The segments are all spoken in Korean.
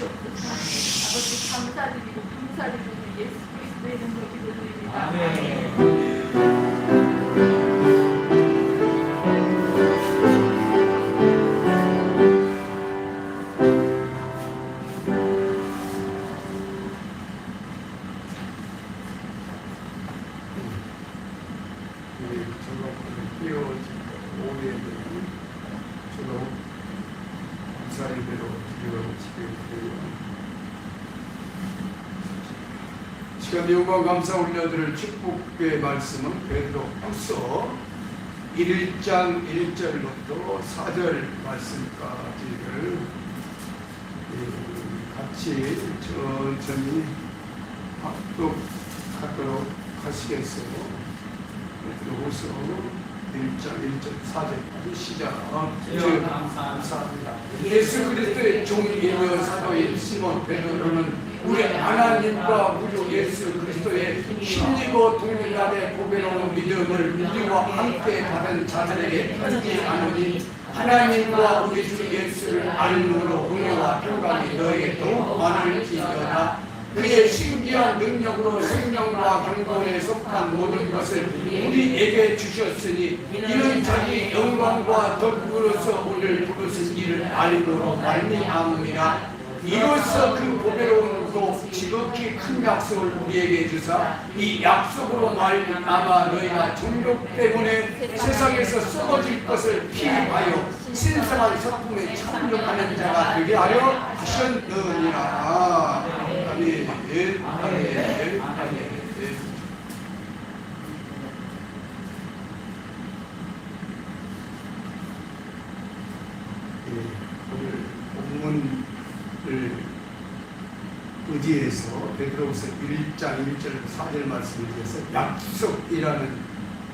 주시옵소서. 아버지 감사드리고 감사드리고 예수 그리스도의 이름으로 기도드립니다. 아멘. 시간 영광 감사 올려드릴 축복의 말씀은 베드로후서 1장 1절부터 4절 말씀까지를 같이 천천히 합독하도록 하시겠어요. 베드로후서 1장 1절 4절까지 시작. 감사합니다. 예수 그리스도의 종이며 사도인 시몬 베드로는 우리 하나님과 우리 예수 그리스도의 힘입어 동일하게 보배로운 믿음을 우리와 함께 받은 자들에게 편지하노니 하나님과 우리 주 예수를 알므로 은혜와 평강이 너에게도 많을지어다. 그의 신기한 능력으로 생명과 경건에 속한 모든 것을 우리에게 주셨으니 이는 자기 영광과 덕으로서 오늘 부르신 이를 알므로 말미암으리라. 이로써 그 보배로움으로 지극히 큰 약속을 우리에게 주사 이 약속으로 말미암아 너희가 정욕 때문에 세상에서 썩어질 것을 피하여 신성한 성품에 참여하는 자가 되게 하려 하셨느니라. 아멘. 아멘. 아멘. 오늘 본문을 의지해서 베드로후서 1장 1절 4절 말씀을 위해서 약속이라는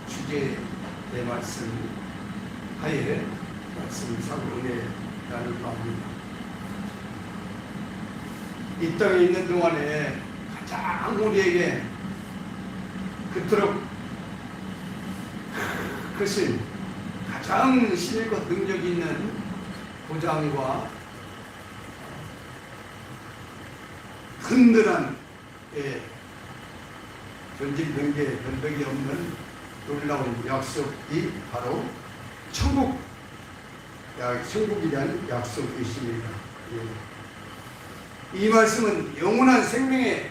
주제의 말씀 하에 말씀을 사고 은혜 나눌까 합니다. 이 땅에 있는 동안에 가장 우리에게 그토록 크신 가장 신과 능력 있는 보장과 흔들한 전직명계 변덕이 없는 놀라운 약속이 바로 천국에 대한 약속이십니다. 이 말씀은 영원한 생명의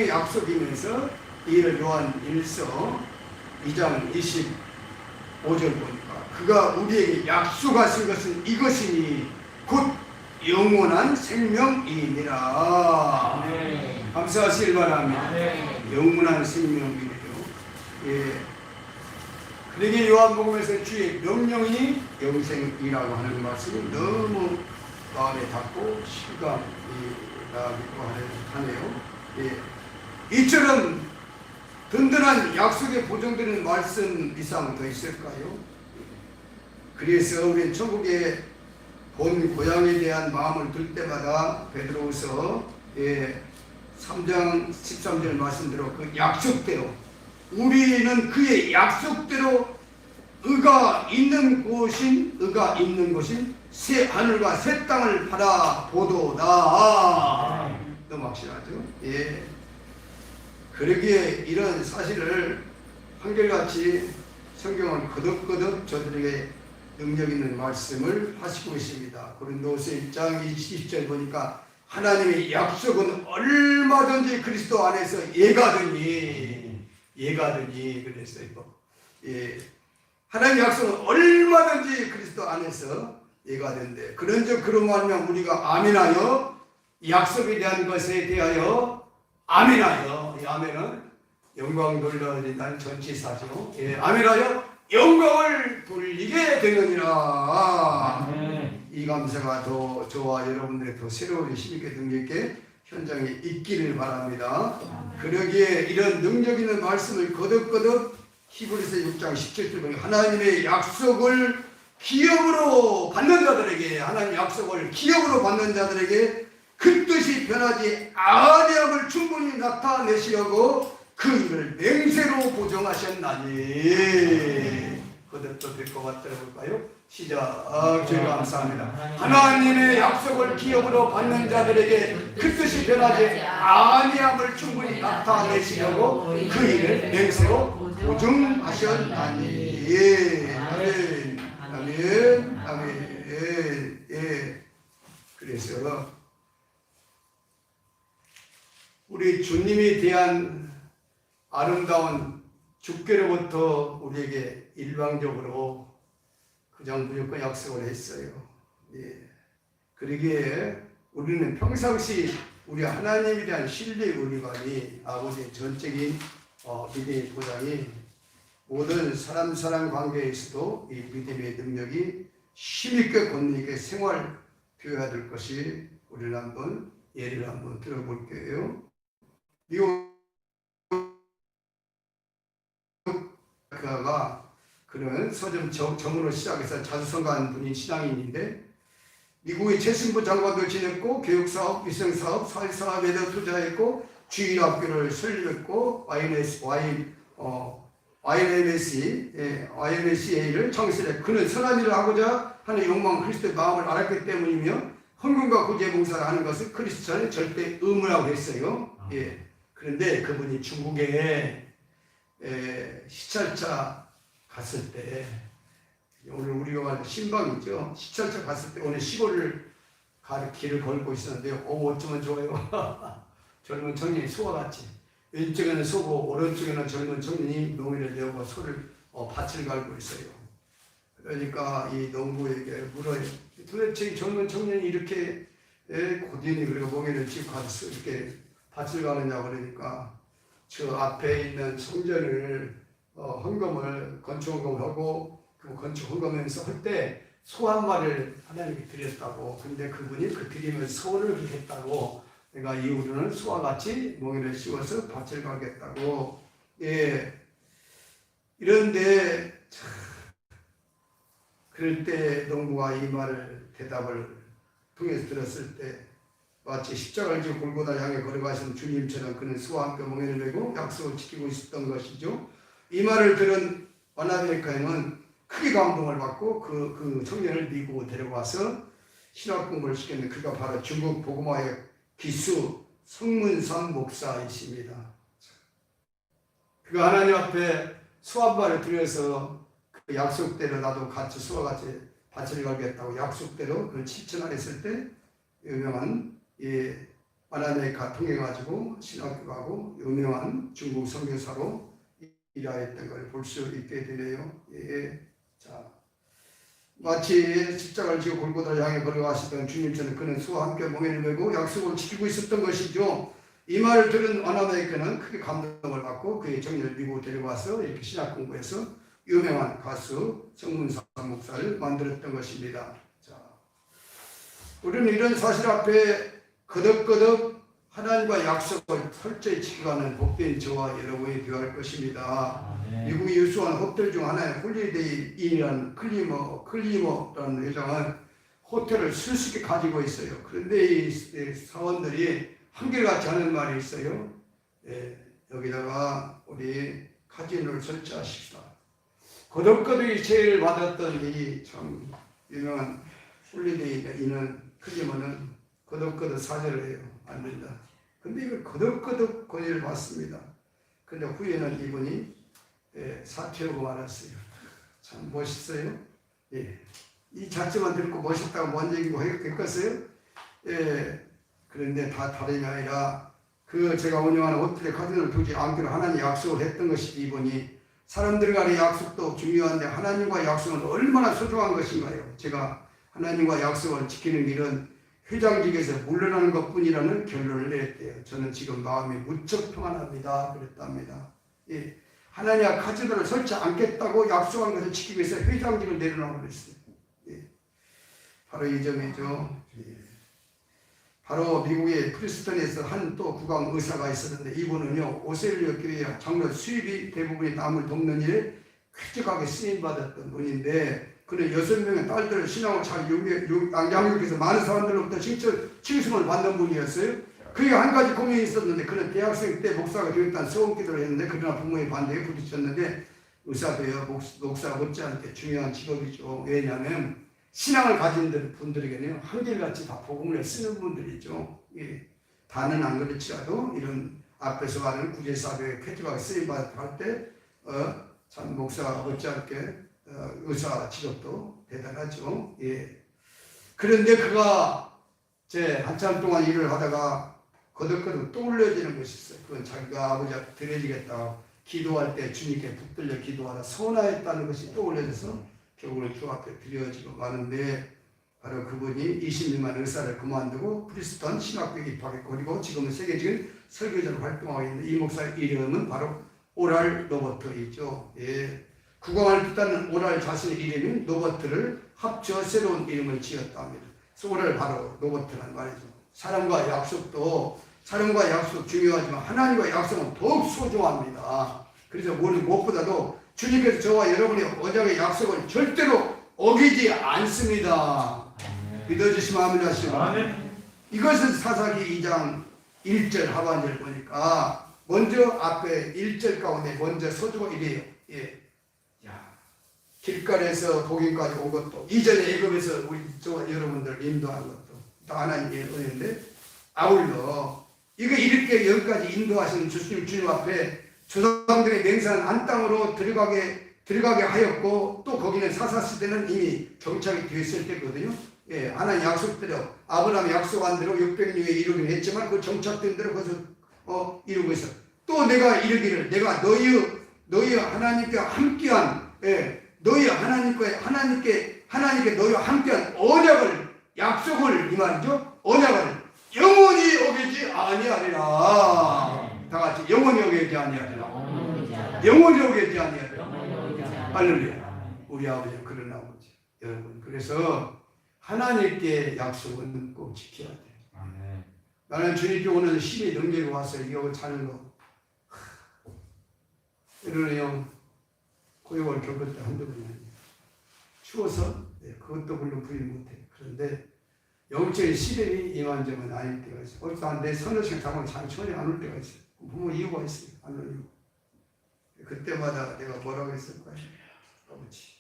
약속이면서 이를 요한 1서 2장 25절 보니까 그가 우리에게 약속하신 것은 이것이니 곧 영원한 생명이니라. 네. 감사하시길 바랍니다. 네. 영원한 생명이래요. 그러게 요한복음에서 주의 명령이 영생이라고 하는 말씀이 너무 마음에 닿고 실감이 나기도 하네요. 이처럼 든든한 약속에 보정되는 말씀 이상 더 있을까요? 그래서 우리는 천국의 본 고향에 대한 마음을 들 때마다 베드로후서 3장 13절 말씀대로 그 약속대로 우리는 그의 약속대로 의가 있는 곳인 새 하늘과 새 땅을 바라보도다. 너무 확실하죠? 그러기에 이런 사실을 한결같이 성경은 거듭거듭 저들에게 능력 있는 말씀을 하시고 있습니다. 고린도후서 1장 20절 보니까 하나님의 약속은 얼마든지 그리스도 안에서 예가더니 그랬어요. 하나님의 약속은 얼마든지 그리스도 안에서 예가된대. 그런즉 그런 말이면 우리가 아멘하여 약속에 대한 것에 대하여 아멘하여 이 아멘은 영광 돌려드린다는 전치사죠. 아멘하여 영광을 돌리게 되느니라. 이 감사가 더 저와 여러분들의 더 새로운 힘있게 능력있게 현장에 있기를 바랍니다. 그러기에 이런 능력 있는 말씀을 거듭거듭 히브리서 6장 17절 보면 하나님의 약속을 기업으로 받는 자들에게 그 뜻이 변하지 아니함을 충분히 나타내시려고 그 일을 맹세로 보정하셨나니 그것도 될 것 같다고 볼까요? 시작. 주님 감사합니다. 하나님의 약속을 기업으로 받는 자들에게 그 뜻이 변하지 아니함을 충분히 나타내시려고 그 일을 맹세로 보증하셨나니. 예. 아멘. 아멘. 아멘. 예. 그래서 우리 주님에 대한 아름다운 주께로부터 우리에게 일방적으로 그냥 무조건 약속을 했어요. 예. 그러기에 우리는 평상시 우리 하나님에 대한 신뢰 의리감이 아버지의 전적인 믿음의 보장이 모든 사람 관계에서도 이 믿음의 능력이 힘있게 권능있게 생활되어야 될 것이 우리는 한번 예를 한번 들어볼게요. 미국 그가 그런 서점 정으로 시작해서 자주성가한 분이 신앙인인데 미국의 재신부 장관도 지냈고 교육사업, 위생사업, 사회사업에도 투자했고 주일학교를 설립했고 YMCA를 창설해 그는 선한 일을 하고자 하는 욕망 그리스도의 마음을 알았기 때문이며 헌금과 구제 봉사를 하는 것은 크리스천의 절대 의무라고 했어요. 예. 그런데 그분이 중국에 시찰차 갔을 때 오늘 우리가 말하는 신방이죠. 시찰차 갔을 때 오늘 시골을 길을 걸고 있었는데 어쩌면 좋아요. 젊은 청년이 소와 같이 왼쪽에는 소고 오른쪽에는 젊은 청년이 농이를 내고 소를 밭을 갈고 있어요. 그러니까 이 농부에게 물어요. 도대체 이 젊은 청년이 이렇게 고dien이 그리고 멍에를 쥐고 가서 이렇게 밭을 가느냐 그러니까 저 앞에 있는 성전을 헌금을 건축 헌금하고 그 건축 헌금하면서 할 때 소 한 마리를 하나님께 드렸다고. 근데 그분이 그 드리면 소를 했다고. 내가 이후로는 소와 같이 멍에를 씌워서 밭을 가겠다고. 예. 이런데 그럴 때 농부가 이 말을 대답을 통해서 들었을 때 마치 십자가를 지고 골고다 향해 걸어가신 주님처럼 그는 소와 함께 멍에를 메고 약속을 지키고 있었던 것이죠. 이 말을 들은 와나베카에는 크게 감동을 받고 그 청년을 미국으로 데려와서 신학 공부를 시켰는데 그가 바로 중국 복음화의 기수 성문산 목사이십니다. 그가 하나님 앞에 소 한 마리를 드려서 그 약속대로 나도 같이 소와 같이 밭을 갈겠다고 약속대로 그걸 실천했을 때 유명한 와나베카 통해가지고 신학교 가고 유명한 중국 선교사로 일하였던 걸 볼 수 있게 되네요. 예. 자, 마치 십자가를 지고 골고다를 향해 걸어가시던 주님처럼 그는 소와 함께 멍에를 메고 약속을 지키고 있었던 것이죠. 이 말을 들은 와나베카는 크게 감동을 받고 그의 청년을 미국으로 데려와서 이렇게 신학 공부해서 유명한 가수 성문산 목사를 만들었던 것입니다. 자, 우리는 이런 사실 앞에 거듭거듭 하나님과 약속을 철저히 지켜가는 복된 저와 여러분이 되어야 할 것입니다. 미국이 유수한 호텔 중 하나의 홀리데이 인이라는 클리머라는 회장은 호텔을 수십개 가지고 있어요. 그런데 이 사원들이 한결같이 하는 말이 있어요. 여기다가 우리 카지노를 설치하십시다. 거듭거듭 제의를 받았던 이 참 유명한 홀리데이 인은 클리머는 거듭거듭 사죄를 해요. 안 된다. 근데 이걸 거듭거듭 권유를 받습니다. 근데 후에는 이분이 사퇴하고 말았어요. 참 멋있어요. 예. 이 자체만 듣고 멋있다고 뭔 얘기고 했겠어요? 예. 그런데 다 다름이 아니라 그 제가 운영하는 호텔에 카지노를 두지 않기로 하나님 약속을 했던 것이 이분이 사람들 간의 약속도 중요한데 하나님과 약속은 얼마나 소중한 것인가요? 제가 하나님과 약속을 지키는 길은 회장직에서 물러나는 것뿐이라는 결론을 내렸대요. 저는 지금 마음이 무척 평안합니다. 그랬답니다. 예. 하나님과 카지노를 설치 않겠다고 약속한 것을 지키기 위해서 회장직을 내려놓으라고 그랬어요. 예. 바로 이 점이죠. 예. 바로 미국의 프리스턴에서 한 또 국왕 의사가 있었는데 이분은요 오셀리오 교회 장로 수입이 대부분이 남을 돕는 일에 쾌적하게 쓰임받았던 분인데 그는 6명의 딸들을 신앙을 잘 양육해서 많은 사람들로부터 칭송을 받는 분이었어요. 그게 한 가지 고민이 있었는데 그는 대학생 때 목사가 되었다는 소원기도를 했는데 그러나 부모의 반대에 부딪혔는데 의사도요, 목사 못지않게 중요한 직업이죠. 왜냐하면 신앙을 가진 분들에게는 한결같이 다 복음을 쓰는 분들이죠. 예. 다는 안 그렇지라도 이런 앞에서 말하는 구제사도에 쾌적하게 쓰임받을 때 참 목사 못지않게 의사 직업도 대단하죠. 예. 그런데 그가 제 한참 동안 일을 하다가 거듭거듭 떠올려지는 것이 있어요. 그건 자기가 아버지 앞에 드려지겠다 기도할 때 주님께 붙들려 기도하다 서운하였다는 것이 떠올려져서 결국은 주 앞에 드려지고 마는데 바로 그분이 20년만 의사를 그만두고 프리스턴 신학교에 입학했고 그리고 지금은 세계적인 설교자로 활동하고 있는 이 목사의 이름은 바로 오랄 로버트이죠. 예. 국왕을 뜻하는 오랄 자신의 이름인 로버트를 합쳐 새로운 이름을 지었다 합니다. 그래서 오랄 바로 로버트란 말이죠. 사람과 약속도 사람과 약속 중요하지만 하나님과 약속은 더욱 소중합니다. 그래서 무엇보다도 주님께서 저와 여러분의 언약의 약속을 절대로 어기지 않습니다. 믿어주시면 아멘 하시고 이것은 사사기 2장 1절 하반절 보니까 먼저 앞에 1절 가운데 먼저 서두가 이래요. 예. 길가에서 복음까지 온 것도 이전에 애굽에서 우리 저와 여러분들 인도한 것도 다 하나님의 은혜인데 아울러 이거 이렇게 여기까지 인도하시는 주님 앞에 조상들의 맹세한 안 땅으로 들어가게 하였고 또 거기는 사사시대는 이미 경착이 되어 있을 때거든요. 예, 하나님 약속대로 아브라함 약속한 대로 600년에 이루긴 했지만 그 정착된 대로 거기서 이루고 있어. 또 내가 이르기를 내가 너희 하나님께 함께한 너희 하나님께 너희와 함께한 언약을 약속을 이 말이죠. 언약을 영원히 어기지 아니하리라. 다 같이 영원히 어기지 아니하리라. 영원히 어기지 아니하리라. 할렐루야. 우리 아버지는 그런 아버지 여러분. 그래서 하나님께 약속은 꼭 지켜야 돼. 나는 주님께 오는 힘이 능력이 와서 이거 자는 거 이러네요. 고역을 겪을 때 한두 번이 아니에요. 추워서 그것도 물론 부인 못해. 그런데 영적인 시련이 임한 점은 아닐 때가 있어요. 어디서 내 서너 시간 자면 천천히 안 올 때가 있어요. 뭐 이유가 있어요. 안 올 이유. 그때마다 내가 뭐라고 했을 거예요. 아버지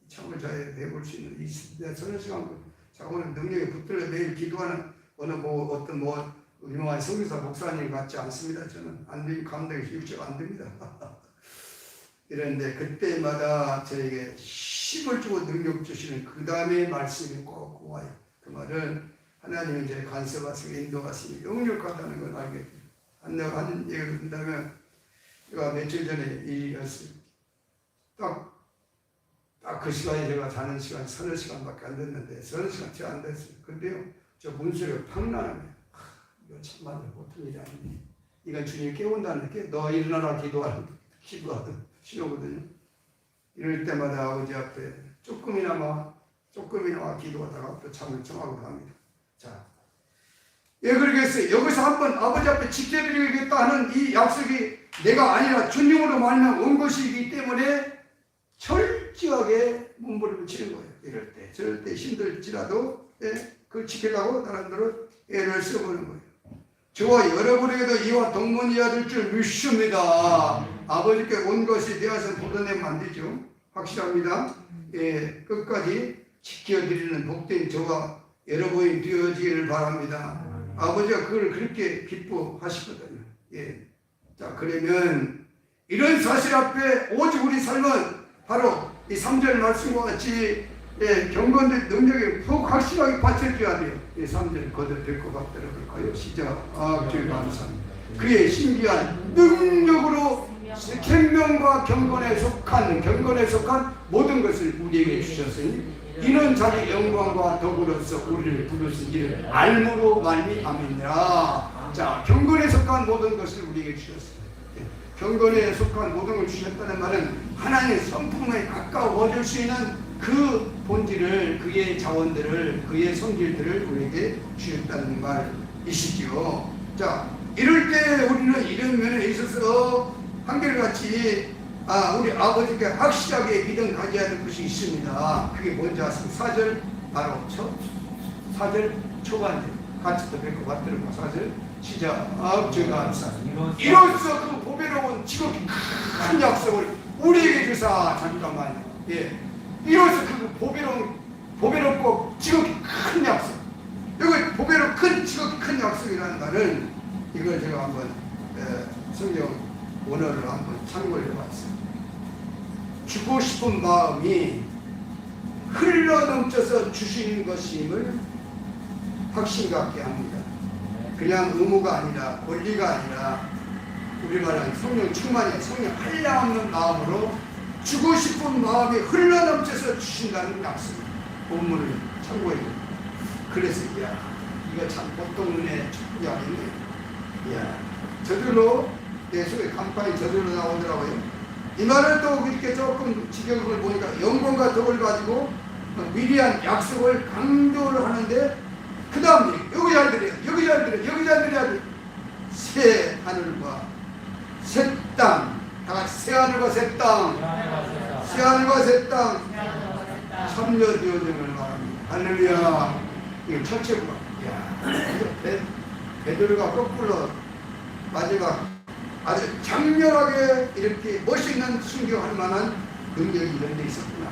잠을 자야 배울 수 있는 내 서너 시간 자고는 능력에 붙들려 매일 기도하는 어느 어떤 유명한 성교사 목사님 같지 않습니다. 저는 안 되면 감당이 육체가 안 됩니다. 이랬는데 그때마다 저에게 힘을 주고 능력 주시는 그 다음에 말씀이 꼭 와요. 그 말은 하나님이 이제 간섭하시고 인도하시고 영역하다는 걸 알게 돼요. 한 얘기를 듣는다면 제가 며칠 전에 일이었어요. 딱 그 시간에 제가 자는 시간 서너 시간밖에 안 됐는데 서너 시간 채 안 됐어요. 근데요 저 문소리가 팍 나는 거예요. 이거 참말로 보통 일이 아니네. 이건 주님이 깨운다는 게 너 일어나라 기도하는 신호거든요. 이럴 때마다 아버지 앞에 조금이나마 기도하다가 또 잠을 청하고 갑니다. 자, 예, 그러겠어요. 여기서 한번 아버지 앞에 지켜드리겠다 하는 이 약속이 내가 아니라 주님으로 말미암아 온 것이기 때문에 철저하게 몸부림을 치는 거예요. 이럴 때, 저럴 때 힘들지라도 그걸 지키려고 나름대로 애를 써보는 거예요. 저와 여러분에게도 이와 동문이어야 될 줄 믿습니다. 아버지께 온 것이 되어서 보존되면 안 되죠. 확실합니다. 예, 끝까지 지켜드리는 복된 저와 여러분이 되어지기를 바랍니다. 아버지가 그걸 그렇게 기뻐하시거든요. 예. 자, 그러면 이런 사실 앞에 오직 우리 삶은 바로 이 3절 말씀과 같이 경건된 능력에 더욱 확실하게 받쳐줘야 돼요. 이 3절 거듭될 것 같더라 볼까요? 시작. 주님 감사합니다. 그의 신기한 능력으로 생명과 경건에 속한 모든 것을 우리에게 주셨으니 이는 자기 영광과 더불어서 우리를 부르신 이를 알므로 말미암이니라. 자, 경건에 속한 모든 것을 우리에게 주셨습니다. 경건에 속한 모든 걸 주셨다는 말은 하나님의 성품에 가까워질 수 있는 그 본질을, 그의 자원들을, 그의 성질들을 우리에게 주셨다는 말이시죠. 자, 이럴 때 우리는 이런 면에 있어서 한결같이 우리 아버지께 확실하게 믿음 가져야 될 것이 있습니다. 그게 뭔지 아십니까? 4절 바로 4절 초반에 같이 또 뵙고 받들고 4절 시작. 주가 감사합니다. 이로써 그 보배로운 지극히 큰 약속을 우리에게 주사. 잠깐만요. 예. 이로써 그 보배롭고 지극히 큰 약속. 여기 보배로 큰 지극히 큰 약속이라는 말은 이걸 제가 한번 성경 원어를 한번 참고를 해봤어요. 주고 싶은 마음이 흘러넘쳐서 주시는 것임을 확신 갖게 합니다. 그냥 의무가 아니라 권리가 아니라 우리말은 성령 충만의 성령 한량없는 마음으로 주고 싶은 마음이 흘러넘쳐서 주신다는 약속. 본문을 참고해 봅니다. 그래서 야 이거 참 보통 은혜 축복이 아닌데 야 저절로 내 속에 간판이 저절로 나오더라고요. 이 말을 또 이렇게 조금 지경을 보니까 영광과 덕을 가지고 위대한 약속을 강조를 하는데 그 다음에 여기 잘 들어야 새 하늘과 새 땅, 다 같이 새 하늘과 새 땅, 새 하늘과 새 땅 참여되어짐을 말합니다. 할렐루야. 이거 첫째 번. 베드로가 거꾸로 마지막 아주 장렬하게 이렇게 멋있는 순교할 만한 능력이 이런 데 있었구나.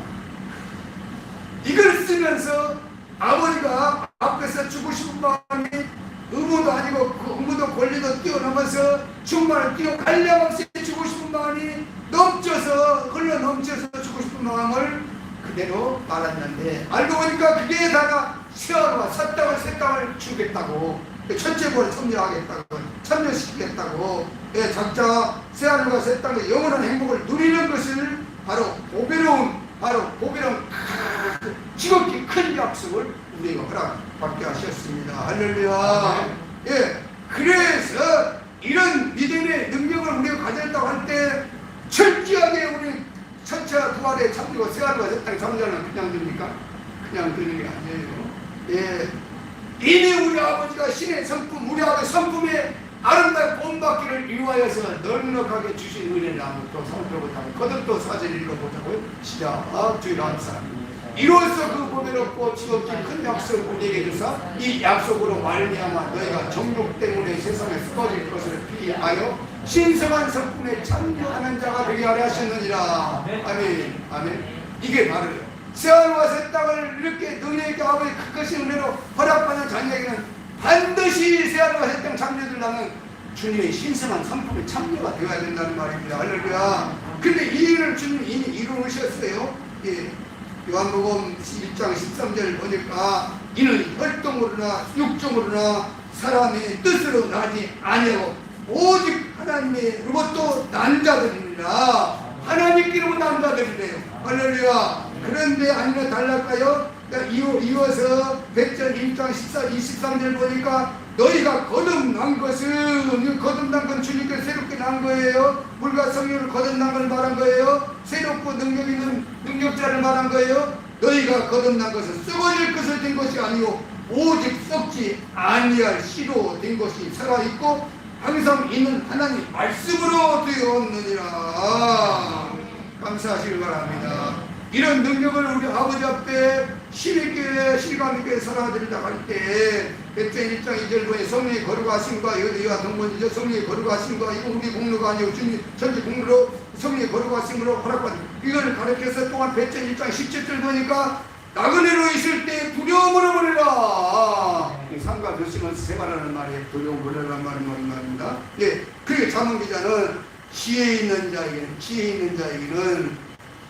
이걸 쓰면서 아버지가 앞에서 주고 싶은 마음이 의무도 아니고 그 의무도 권리도 뛰어넘어서 충만을 뛰어 갈량없이 주고 싶은 마음이 흘러 넘쳐서 주고 싶은 마음을 그대로 말았는데 알고 보니까 그게 다가 새하늘과 새 땅을 주겠다고 첫째 벌을 참여시키겠다고 작자 새하늘과 새 땅의 영원한 행복을 누리는 것을 바로 보배로운 지극히 큰 약속을 우리가 허락받게 하셨습니다. 할렐루야. 예, 그래서 이런 믿음의 능력을 우리가 가졌다고 할 때 철저하게 우리 천차 부활에 참고 새하늘과 새 땅에 참여하는 그냥 됩니까? 그냥 되는 게 아니에요. 예, 이미 우리 아버지가 신의 성품, 우리 아버지 성품의 아름다운 본받기를 이루하여서 넉넉하게 주신 은혜를 한번 또 살펴보자고 거듭 사절 읽어보자고요. 시작. 주일 한사 이로써 그 보배롭고 지극히 큰 약속을 우리에게 주사 이 약속으로 말미암아 너희가 정욕 때문에 세상에 쏟아질 것을 피하여 신성한 성품에 참여하는 자가 되게 하려 하셨느니라. 아멘. 아멘. 이게 바로요. 새하늘과 새 땅을 이렇게 너희에게 아버지 크신 은혜로 허락받는 자녀에게는 반드시 새하늘과 새 땅 참여들라는 주님의 신성한 성품에 참여가 되어야 된다는 말입니다. 할렐루야. 근데 이 일을 주님이 이미 이루셨어요. 예. 요한복음 1장 13절 보니까 이는 혈통으로나 육종으로나 사람의 뜻으로 나지 아니하고 오직 하나님으로부터 난 자들이니라. 하나님께로 난 자들이래요. 할렐루야. 그런데 아니면 달랄까요? 이어서 백전 1장 23절 보니까 너희가 거듭난 것은 거듭난 건 주님께서 새롭게 난 거예요. 물과 성령을 거듭난 걸 말한 거예요. 새롭고 능력 있는 능력자를 말한 거예요. 너희가 거듭난 것은 썩어질 것을 된 것이 아니고 오직 썩지 아니할 씨로 된 것이 살아있고 항상 있는 하나님 말씀으로 되었느니라. 감사하시길 바랍니다. 이런 능력을 우리 아버지 앞에 힘있게 실감있게 살아드리다 할 때 백전 1장 2절 보니 성령의 거룩하심과 여기와 동본이죠. 성령의 거룩하심과 이거 우리 공로가 아니고 주님 전지 공로로 성령의 거룩하심으로 허락받은 이걸 가르쳐서 또한 백전 1장 17절 보니까 나그네로 있을 때 두려움으로 버리라. 삼가 조심하면서 생활하는 말이에요. 두려움 버리라는 말은 뭔 말입니다. 예, 그게 자문 기자는 지혜 있는 자에게는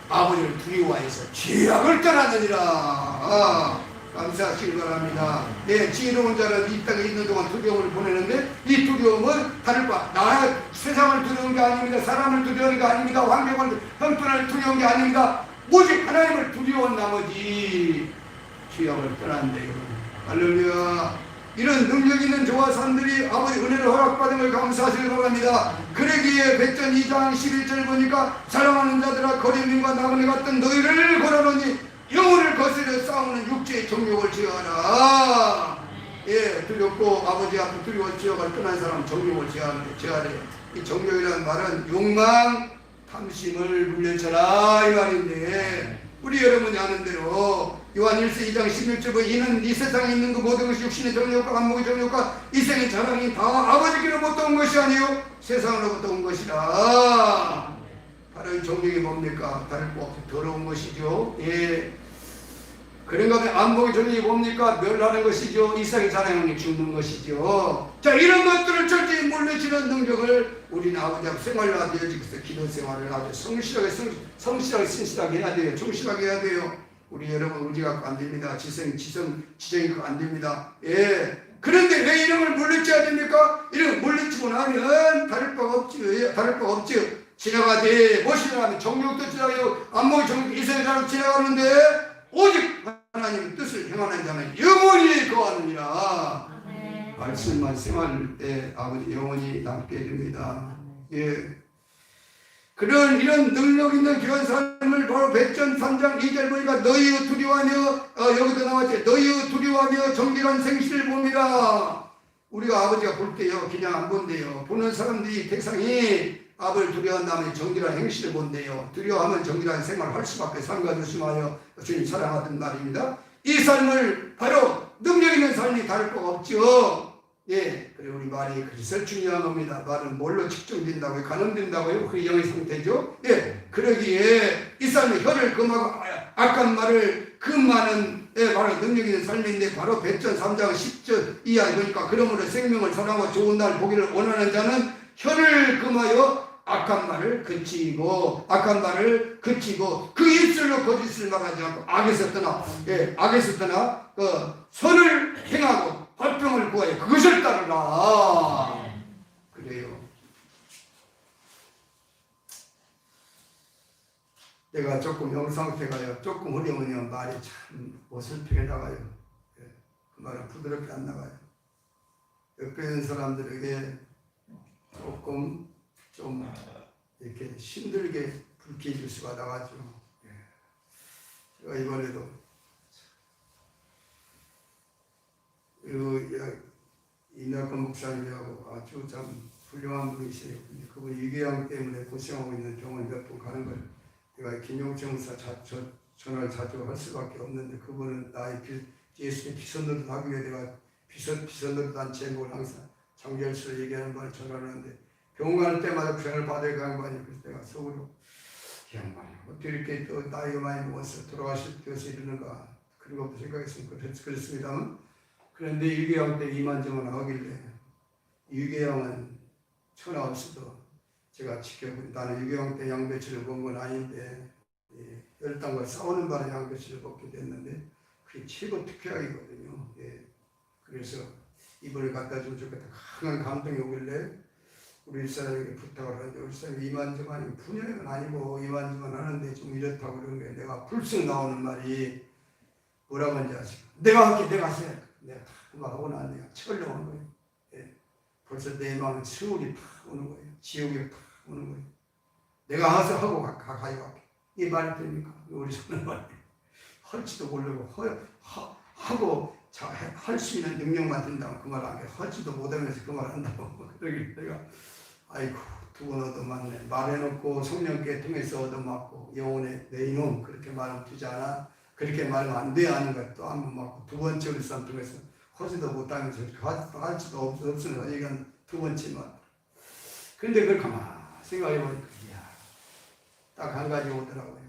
아버지를 두려워해서 죄악을 떠나느니라. 감사하시기 바랍니다. 예, 지혜로운 자는 이 땅에 있는 동안 두려움을 보내는데 이 두려움은 다른 나 세상을 두려운 게 아닙니다. 사람을 두려운 게 아닙니다. 환경을 형편을 두려운 게 아닙니다. 오직 하나님을 두려운 나머지 죄악을 떠난대요. 할렐루야. 이런 능력 있는 저와 사람들이 아버지 은혜를 허락받은 걸 감사하시기 바랍니다. 그러기에 백전 2장 11절 보니까 사랑하는 자들아 거림님과 나그네 같은 너희를 걸어놓니 영혼을 거스려 싸우는 육체의 정욕을 제하라. 예, 두렵고 아버지 앞에 두려워 지어갈 떠난 사람 정욕을 제하래요. 이 정욕이라는 말은 욕망, 탐심을 물려쳐라 이 말인데 우리 여러분이 아는 대로 요한 1서 2장 16절 이는 이 세상에 있는 그 모든 것이 육신의 정욕과 간목의 정욕과 이생의 자랑이 다 아버지께로부터 온 것이 아니요 세상으로부터 온 것이라. 다른 정력이 뭡니까? 다른 거 더러운 것이죠. 예. 그런가 하면 안목의 정력이 뭡니까? 멸하는 것이죠. 이상의 사랑이 죽는 것이죠. 자, 이런 것들을 철저히 물리치는 능력을 우리는 아버지 앞 생활로 되어지고서 기도 생활을 아주 성실하게 신실하게 해야 돼요. 충실하게 해야 돼요. 우리 여러분 의지 갖고 안 됩니다. 지성이 갖고 안 됩니다. 예. 그런데 왜 이런 걸 물리쳐야 됩니까? 이런 걸 물리치고 나면 다를 바가 없지. 지나가되 무엇이라 하면 정욕도 지나가요. 안목의 정욕 이성의 사랑 지나가는데 오직 하나님의 뜻을 행하는 자는 영원히 거하느니라. 말씀만 생활할 때 아버지 영원히 남게 됩니다. 예. 이런 능력 있는 귀한 삶을 바로 백전 3장 2절 보니까 너희의 두려워하며 여기도 나왔지. 너희의 두려워하며 정결한 생시를 봅니다. 우리가 아버지가 볼 때요 그냥 안 본대요. 보는 사람들이 대상이 아버지를 두려워한 다음에 정결한 행실을 본대요. 두려워하면 정결한 생활을 할 수밖에 삶과 조심하여 주님 사랑하던 말입니다. 이 삶을 바로 능력 있는 삶이 다를 바가 없죠. 예, 그리고 우리 말이 그래서 중요한 겁니다. 말은 뭘로 측정된다고요? 가늠된다고요? 그 영의 상태죠. 예, 그러기에 이 삶의 혀를 금하고 악한 말을 금하는 바로 능력 있는 삶인데 바로 백전 3장 10절 이하에 보니까 그러므로 생명을 사랑하고 좋은 날 보기를 원하는 자는 혀를 금하여 악한 말을 그치고 그 입술로 거짓을 말하지 않고 악에서 떠나 선을 행하고 화평을 구하여 그것을 따르라. 그래요. 내가 조금 영상태가요 조금 어려우면 말이 참 어설프게 나가요. 그 말은 부드럽게 안 나가요. 옆에 있는 사람들에게 조금 좀 이렇게 힘들게 불쾌해 줄 수가 나가죠. 제가 이번에도 이낙근 목사님이라고 아주 참 훌륭한 분이세요. 근데 그분 위궤양 때문에 고생하고 있는 병원 몇 번 가는 걸 내가 김용정 목사 전화를 자주 할 수밖에 없는데 그분은 나의 예수의 비선노릇 하기 위해 내가 비선노릇 한 제목을 항상 장결수로 얘기하는 말을 전화를 하는데 병원 갈 때마다 병을 받을 그 양반이 그래서 내가 속으로 이 양반이 어떻게 이렇게 또 나이가 많이 먹어서 돌아가실 때서 이러는가 그런 것도 생각했으니까 그랬습니다만 그런데 유계양 때 이만저만 하길래 유계양은 천하 없어도 제가 지켜보니 나는 유계양 때 양배추를 본 건 아닌데 혈당과 싸우는 바람에 양배추를 먹게 됐는데 그게 최고 특효약이거든요. 그래서 이번에 갖다 주면 좋겠다 강한 감동이 오길래 우리 일사람에게 부탁을 하는데 우리 일사람이 이만저만이 분열은 아니고 이만저만 하는데 좀 이렇다고 그러는 거예요. 내가 불쑥 나오는 말이 뭐라고 하는지 아시죠? 내가 할게 내가 해. 내가 다 그만하고 나면 내가 철렁한 거예요. 벌써 내 마음에 세월이 팍 오는 거예요. 지옥이 팍 오는 거예요. 내가 알아서 하고 가져갈게. 이 말이 됩니까? 우리 손은 말이에요. 할지도 모르고 하고 할 수 있는 능력만 든다면 그 말 안 해. 할지도 못하면서 그 말 한다고. 그러기 내가 아이고 두 번 얻어맞네. 말해놓고 성령께 통해서 얻어맞고 영혼의 내 이놈 그렇게 말하면 되지 않아? 그렇게 말하면 안 돼 하는 것도 한 번 맞고 두 번째 우리 사람 통해서 하지도 못하면서 할 수도 없으니까 얘기한 두 번째 말. 근데 그걸 가만히 생각해보니까 딱 한 가지 오더라고요.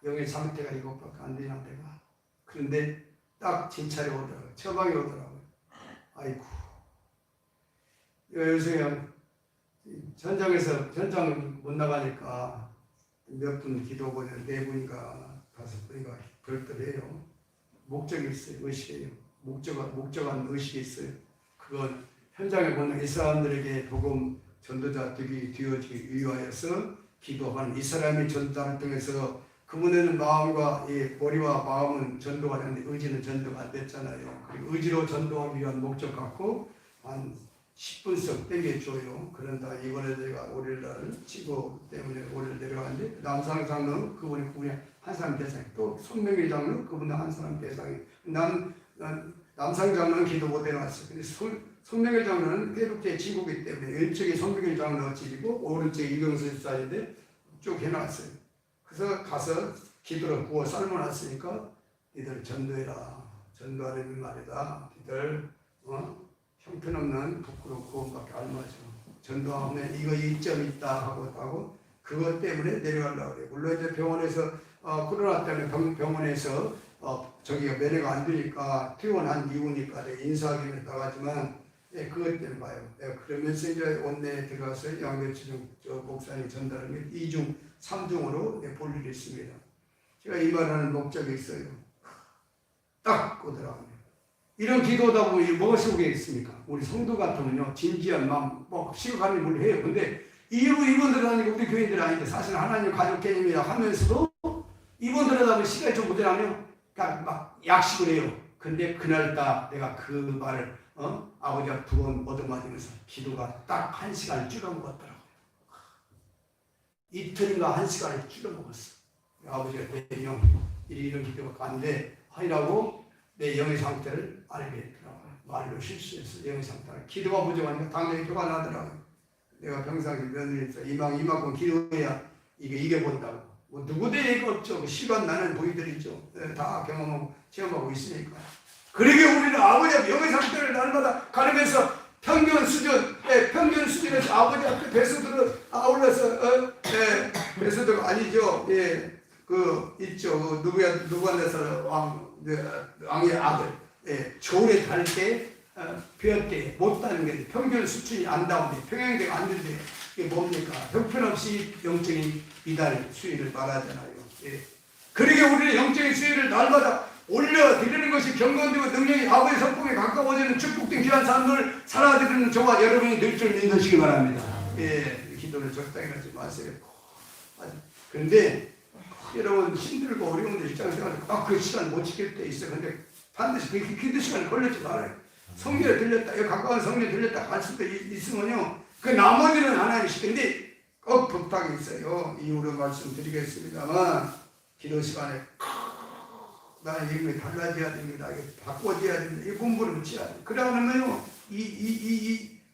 영의 상태가 이것밖에 안 되나 내가. 그런데 딱 진찰이 오더라고요. 처방이 오더라고요. 아이고 요새 전장 못 나가니까 몇 분 기도 보면 4분인가 5분인가 별도해요. 목적이 있어요. 의식이에요. 목적한 의식이 있어요. 그건 현장에 보는 이 사람들에게 복음 전도자 되어지기 위하여서 기도하는 이 사람의 전도를 통해서 그분의 마음과 머리와 마음은 전도가 되는데 의지는 전도가 안 됐잖아요. 그리고 의지로 전도하기 위한 목적 갖고 한 10분씩 땡겨줘요. 그런다 이번에 제가 월요일날 치고 때문에 월요일 내려갔는데 남상 장로는 그분이 한 사람 대상이 또 손명일 장로는 그분은 한 사람 대상이 난 남상 장로는 기도 못 해놨어요. 근데 손명일 장로는 회복제 친구이기 때문에 왼쪽에 손명일 장로가 지리고 오른쪽에 이경수 집사인데 쭉 해놨어요. 그래서 가서 기도를 구워 삶아놨으니까 니들 전도해라. 전도하는 말이다. 니들 형편없는 부끄러운 구원밖에 안 맞아. 전도하면 이거 이점 있다 하고 그것 때문에 내려가려고 그래요. 물론 이제 병원에서 코로나 때문에 병원에서 저기가 면회가 안 되니까 퇴원한 이후니까 인사하기는 나가지만 그것 때문에 봐요. 그러면서 이제 원내에 들어가서 양배추 목사님 전달하면 2중, 3중으로 볼 일이 있습니다. 제가 이 말하는 목적이 있어요. 딱 오더라고요. 이런 기도다 보면 뭐가 속에 있습니까? 우리 성도 같으면요, 진지한 마음, 시각하는 걸 해요. 근데 이분들 아니고 우리 교인들 아닌데 사실 하나님 가족 개념이라 하면서도 이분들은 하면 시간이 좀 모자라면 그러니까 막 약식을 해요. 근데 그날따 내가 그 말을 아버지가 2번 얻어맞으면서 기도가 딱 1시간을 줄여먹었더라고요. 이틀인가 1시간을 줄여먹었어. 아버지가 내 영, 이런 기도가 안돼 하이라고 내 영의 상태를 알게 했더라고요. 말로 실수해서 영의 상태를. 기도가 부족하니까 당연히 교가 나더라고요. 내가 평상시 며느리에서 이만큼 기도해야 이겨본다고. 뭐 누구도 얘기 없죠. 시간 나는 보이들이죠. 다 경험하고 체험하고 있으니까. 그러게 우리는 아버지의 영의 상태를 날마다 가르면서 평균 수준에서 아버지 앞에 배수들을 아울러서 배수들 아니죠. 있죠. 누구한테서 왕의 아들 겨울에 달 때 벼 때 못 따는 게 평균 수준이 안 나오는데 평행대가 안 되는데 이게 뭡니까? 형편없이 영적인 이달 수위를 말하잖아요. 그러게 우리는 영적인 수위를 날마다 올려드리는 것이 경건되고 능력이 아버지 성품에 가까워지는 축복된 귀한 삶을 살아드리는 저와 여러분이 될 줄 믿으시기 바랍니다. 기도를 적당히 하지 마세요. 그런데 여러분 힘들고 어려운 데 입장에서 그 시간 못 지킬 때 있어요. 근데 반드시 그 기도 시간을 걸리지 말아요. 성경에 들렸다, 가까운 성경에 들렸다 갈 수도 있으면요. 그 나머지는 하나님 시키는데 꼭 부탁이 있어요. 이후로 말씀드리겠습니다만 기도 시간에 나는 이름이 달라져야 됩니다. 이게 바꿔져야 됩니다. 이 공부를 붙여야 돼요. 그러면요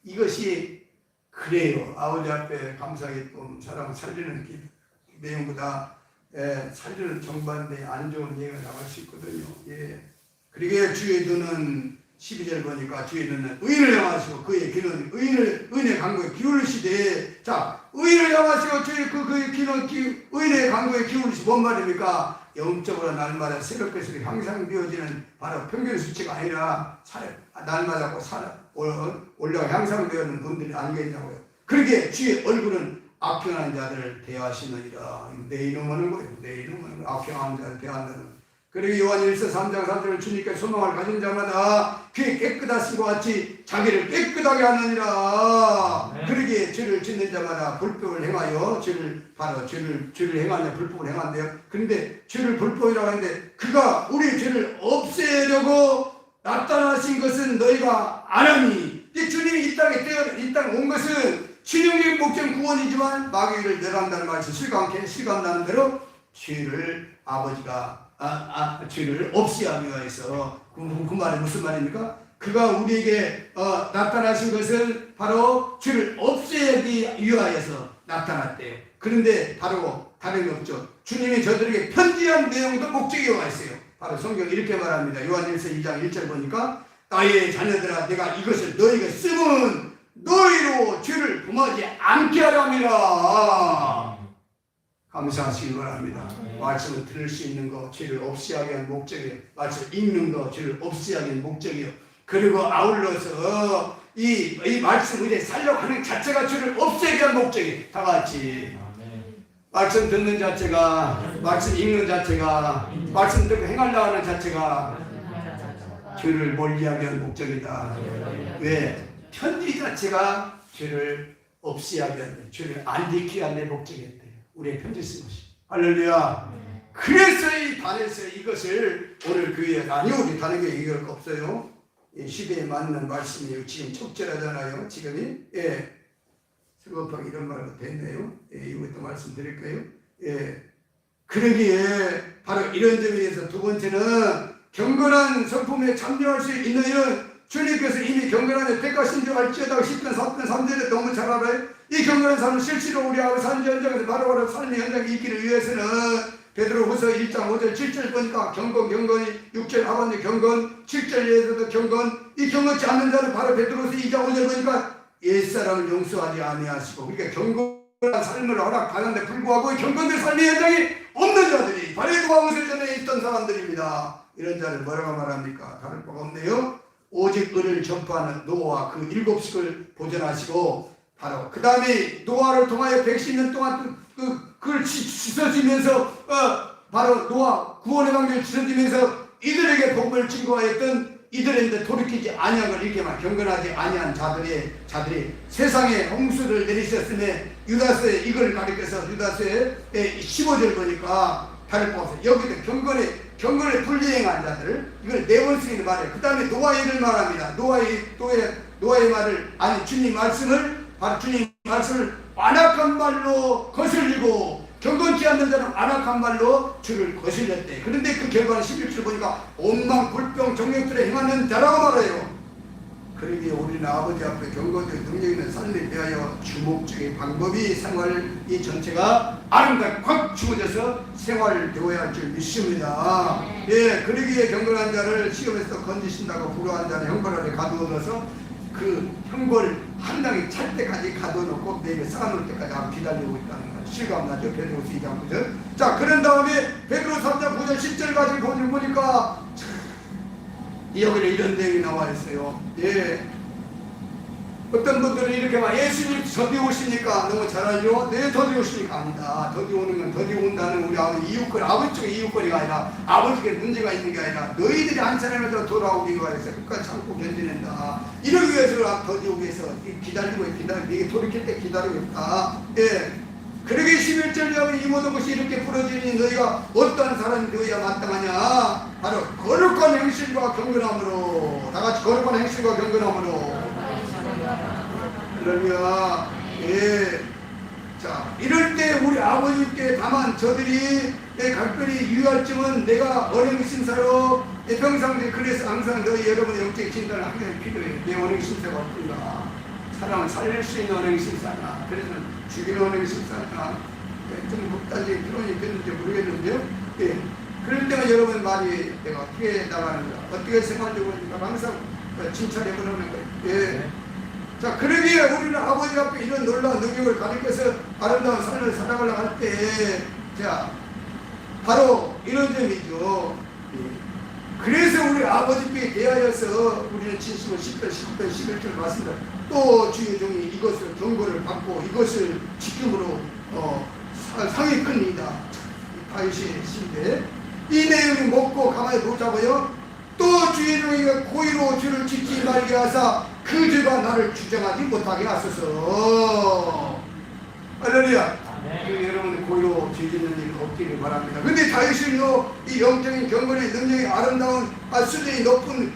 이것이 그래요. 아버지 앞에 감사기쁨, 사랑 살리는 내용보다 살리는 정반대에 안 좋은 얘기가 나갈 수 있거든요. 그러게 주의 눈은 12절 보니까 주의 눈은 의인을 향하시고 그의 귀는 의인의 간구에 기울이시되 자 의인을 향하시고 주의 그의 귀는 의인의 간구에 기울이시 뭔 말입니까? 영적으로 날마다 새롭게 향상 되어지는 바로 평균 수치가 아니라 날마다 올라가 향상되어지는 분들이 아니겠냐고요. 그러게 주의 얼굴은 악평한 자들을 대하시느니라. 내 이름 하는 거예요. 내 이름 하는 거예요. 악평한 자를 대한다는. 그리고 요한 1서 3장 3절을 주님께 소망을 가진 자마다 그의 깨끗하신 것 같이 자기를 깨끗하게 하느니라. 그러기에 죄를 짓는 자마다 불법을 행하여 죄를 행하냐 불법을 행한대요. 그런데 죄를 불법이라고 하는데 그가 우리 죄를 없애려고 나타나신 것은 너희가 아나니. 주님이 이 땅에 온 것은 신용의 목적 구원이지만 마귀를 멸한다는 말씀 실감나는 대로 죄를 아버지가 죄를 없이 하기 위해서 그 말이 무슨 말입니까? 그가 우리에게 나타나신 것은 바로 죄를 없애기 위하여서 나타났대요. 그런데 바로 다른 게 없죠. 주님이 저들에게 편지한 내용도 목적이가 있어요. 바로 성경 이렇게 말합니다. 요한일서 2장 1절 보니까 나의 자녀들아 내가 이것을 너희가 쓰면 너희로 죄를 범하지 않게 하랍니다. 감사하시기 바랍니다. 말씀을 들을 수 있는 거 죄를 없이 하게 한 목적이에요. 말씀을 읽는 거 죄를 없이 하게 한 목적이에요. 그리고 아울러서 이 말씀 의에 살려가는 자체가 죄를 없애게 한 목적이에요. 다 같이 말씀 듣는 자체가, 말씀 읽는 자체가, 말씀 듣고 행하려고 하는 자체가 죄를 멀리하게 한 목적이다. 왜? 편지 자체가 죄를 없이 하게 하는, 죄를 안 지키게 하는 목적이었대요. 우리의 편지 쓴 것이. 할렐루야. 그래서 이 단에서 이것을 오늘 교회에 우리 다른 게 얘기할 거 없어요. 이 시대에 맞는 말씀이 지금 적절하잖아요. 지금이 슬겁하게 이런 말로 됐네요. 이것도 말씀드릴까요? 그러기에 바로 이런 점에 대해서 두 번째는 경건한 성품에 참여할 수 있는 이런 주님께서 이미 경건함에 택하신 줄 알지어다 10편 4편 3절에 너무 잘 알아요. 이 경건한 삶을 실제로 우리하고 삶의 현장에서 바로바로 삶의 현장에 있기를 위해서는 베드로후서 1장 5절 7절 보니까 경건이 6절 하반절 경건 7절에서도 경건 이 경건치 않는 자는 바로 베드로후서 2장 5절 보니까 옛사람을 용서하지 아니하시고 그러니까 경건이 삶을 허락하는데 불구하고 경건된 삶의 현장이 없는 자들이 바리도와 우세 전에 있던 사람들입니다. 이런 자를 뭐라고 말합니까? 다를 바가 없네요. 오직 을을 전파하는 노아와 그 7식을 보존하시고 바로 그 다음에 노아를 통하여 110년 동안 그걸 씻어주면서 바로 노아 구원의 방법을 씻어주면서 이들에게 복을 증거하였던 이들인데 돌이키지 아니한 걸 이렇게만 경건하지 아니한 자들이 세상에 홍수를 내리셨으며 유다서에 이걸 가리켜서 유다서에 15절 보니까 다를 바 없어요. 여기도 경건에 불이행한 자들 이걸 네 번 쓰이는 말이에요. 그 다음에 노아의 말합니다. 노아의 말을 아니 주님 말씀을 바로 주님 말씀을 완악한 말로 거슬리고 경건치 않는 자는 완악한 말로 주를 거슬렸대. 그런데 그 결과는 11절 보니까 온망 불병 정욕들에 행하는 자라고 말해요. 그러기에 우리는 아버지 앞에 경건적 능력 있는 삶에 대하여 주목적인 방법이 생활 이 전체가 아름답게 확 주어져서 생활되어야 할 줄 믿습니다. 예, 그러기에 경건한 자를 시험에서 건지신다고 불화한 자는 형벌 아래 가두어둬서 그 형벌 한 당이 찰 때까지 가둬놓고 내일 쌓아놓을 때까지 기다리고 있다는 걸 실감나죠. 베드로서 2장 9절. 자, 그런 다음에 베드로 3장 9절 10절 가지고 보니까 여기는 이런 내용이 나와 있어요. 예. 어떤 분들은 이렇게 막 예수님 더디 오시니까 너무 잘 알죠? 네, 더디 오시니까 아니다. 더디 오는 건 더디 온다는 우리 아버지 쪽의 이웃거리가 아니라 아버지께 문제가 있는 게 아니라 너희들이 한 사람에서 돌아오기 위해서 끝까지 참고 견디낸다. 이러기 위해서 더디 오기 위해서 기다리고 이게 돌이킬 때 기다리고 있다. 예. 그러게 11절 이 모든 것이 이렇게 부러지니 너희가 어떠한 사람이 되어야 마땅하냐? 바로 거룩한 행실과 경건함으로. 다 같이 거룩한 행실과 경건함으로. 그러면 예. 자, 이럴 때 우리 아버지께 다만 저들이 각별히 유의할 점은 내가 언행심사로 평상시에 그래서 항상 너희 여러분의 영적 진단을 항상 필요해요. 내 언행심사가 없구나. 사람을 살릴 수 있는 언행심사나 그래서 죽이는 언행심사나 좀 복잡하게 표현이 됐는지 모르겠는데요. 예. 그럴 때가 여러분 말이 내가 어떻게 나가는 거야 어떻게 생각하려고 하니까 항상 칭찬해보는 거예요. 예. 자, 그러기에 우리는 아버지 앞에 이런 놀라운 능력을 가리켜서 아름다운 삶을 살아가려고 할 때 자 바로 이런 점이죠. 예. 그래서 우리 아버지께 대하여서 우리는 진심을 10편 11절 맞습니다. 또 주의 종이 이것을 경고를 받고 이것을 지킴으로 상이 큰 이다. 다윗의 시인데 이 내용이 먹고 가만히 보자고요. 또 주의 종이 고의로 주를 지키지 말게 하사 그 죄가 나를 주장하지 못하게 하소서. 할렐루야. 여러분 고의로 죄 짓는 일 없기를 바랍니다. 근데 다윗은요 이 영적인 경건의 능력이 아름다운 수준이 높은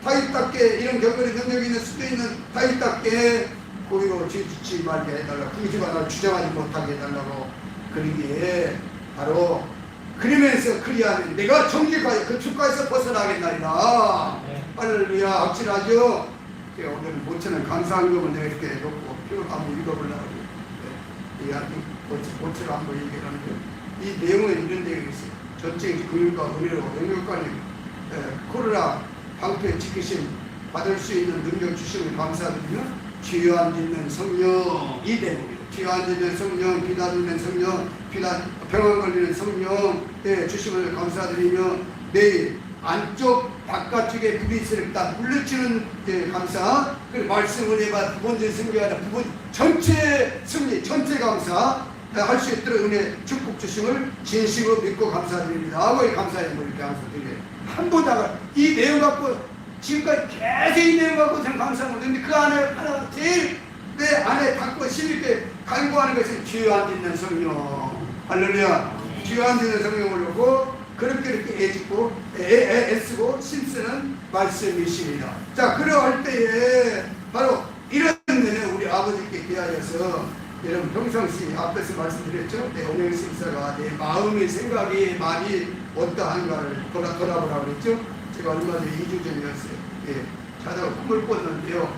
다윗답게 이런 경건의 능력이 있는 수준이 있는 다윗답게 고의로 죄 짓지 말게 해달라고 그 죄가 나를 주장하지 못하게 해달라고 그러기에 바로 그러면서 그리하면 내가 정직하여 그 축가에서 벗어나겠나이다. 할렐루야. 확실하죠? 오늘 모처는 감사한 것을 내가 이렇게 놓고 표를 한번 읽어보려고 모처를 한번 얘기하는데 이 내용에 이런 내용이 있어요. 전쟁 근육과 은혜로 영역관님 코로나 방패 지키심 받을 수 있는 능력 주심을 감사드리며 죄안 짓는 성령 이 내용이에요. 죄안 짓는 성령 비단 성령 병원 걸리는 성령 주심을 감사드리며 내일 안쪽 바깥쪽에 불이 있으니까 물리치는 감사 그리고 말씀 은혜가 부분적인 승리가 아니라 부분 전체 승리 전체 감사 할 수 있도록 은혜 축복 주심을 진심으로 믿고 감사드립니다. 아버지 감사의 뭐 이렇게 항상 드려요. 한 번 다가 이 내용 갖고 지금까지 계속 이 내용 갖고 저는 감사하고 있는데 그 안에 하나 제일 내 안에 갖고 심있게 간구하는 것은 죄 안 짓는 성령. 할렐루야. 죄 안 짓는 성령을 놓고 그렇게 이렇게 애쓰고 애쓰고 힘쓰는 말씀이십니다. 자, 그러할 때에 바로 이런 면에 우리 아버지께 대하여서 여러분 평상시 앞에서 말씀드렸죠. 내 언행심사가 내 마음의 생각이 말이 어떠한가를 돌아보라고 그랬죠. 제가 얼마 전에 2주 전이었어요. 예, 자다가 꿈을 꿨는데요.